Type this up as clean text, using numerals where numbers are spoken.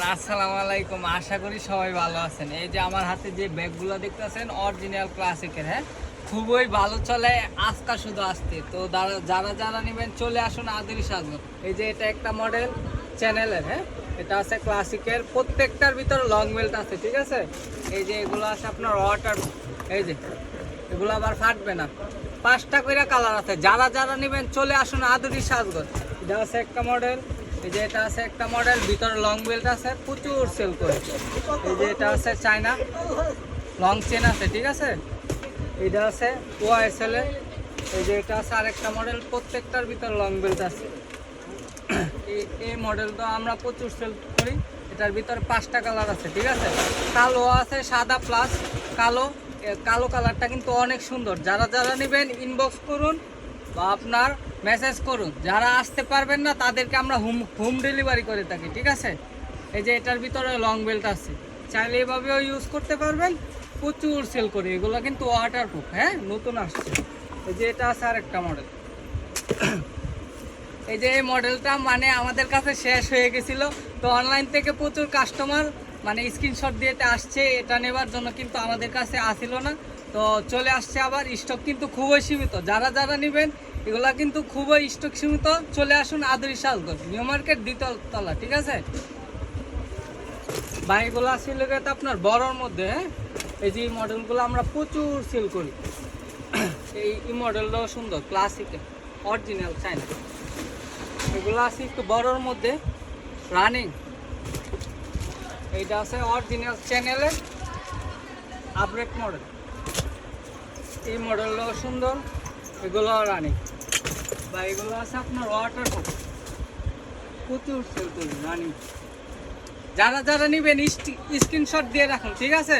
আসসালামু আলাইকুম, আশা করি সবাই ভালো আছেন। এই যে আমার হাতে যে ব্যাগগুলো দেখতেছেন অরিজিনাল ক্লাসিকের, হ্যাঁ খুবই ভালো চলে, আজকা শুধু আসতে। তো যারা যারা নেবেন চলে আসুন আদরি সাজগর। এই যে এটা একটা মডেল চ্যানেলের, হ্যাঁ এটা আছে ক্লাসিকের, প্রত্যেকটার ভিতরে লং বেল্ট আছে, ঠিক আছে। এই যে এগুলো আছে আপনার ওয়াটার, এই যে এগুলো আবার ফাটবে না। 5টা করে কালার আছে, যারা যারা নেবেন চলে আসুন আদরি সাজগর। এটা আছে একটা মডেল, এই যে এটা আছে একটা মডেল, ভিতরে লং বেল্ট আছে, প্রচুর সেল করে। এই যে এটা আছে চায়না লং চেন আছে, ঠিক আছে। এটা আছে ওয়াইএসএল এর, এই যে এটা আছে আরেকটা মডেল, প্রত্যেকটার ভিতরে লং বেল্ট আছে। এই মডেলটা আমরা প্রচুর সেল করি। এটার ভিতরে 5টা কালার আছে, ঠিক আছে। কালো আছে, সাদা প্লাস কালো। কালো কালারটা কিন্তু অনেক সুন্দর। যারা যারা নেবেন ইনবক্স করুন বা আপনার মেসেজ করুন। যারা আসতে পারবেন না তাদেরকে আমরা হোম ডেলিভারি করে থাকি, ঠিক আছে। এই যে এটার ভিতরে লং বেল্ট আছে, চাইলে এভাবেও ইউজ করতে পারবেন। প্রচুর সেল করি এগুলো, কিন্তু ওয়াটারপ্রুফ, হ্যাঁ নতুন আসছে। এই যে এটা আছে আরেকটা মডেল। এই যে এই মডেলটা মানে আমাদের কাছে শেষ হয়ে গেছিল, তো অনলাইন থেকে প্রচুর কাস্টমার মানে স্ক্রিনশট দিয়ে আসছে এটা নেবার জন্য, কিন্তু আমাদের কাছে আসিল না। তো চলে আসছে আবার, স্টক কিন্তু খুবই সীমিত। যারা যারা নেবেন এগুলা কিন্তু খুবই স্টক সীমিত। চলে আসুন আদরি সাজগর, নিউ মার্কেট 2 তলা, ঠিক আছে। বাইকগুলো আসলে তো আপনার বড়র মধ্যে, হ্যাঁ এই যে মডেলগুলো আমরা প্রচুর সেল করি। এই মডেলটাও সুন্দর, ক্লাসিকের অরিজিনাল চায়না। এগুলো আছে একটু বড়র মধ্যে রানিং। এইটা আছে অরিজিনাল চ্যানেলের আপডেট মডেল। এই মডেলটাও সুন্দর, এগুলো রানিং। বা এগুলো আছে আপনার ওয়াটারপ্রুফ, প্রচুর সেল করি রানিং। যারা যারা নেবেন স্ক্রিনশট দিয়ে রাখুন, ঠিক আছে।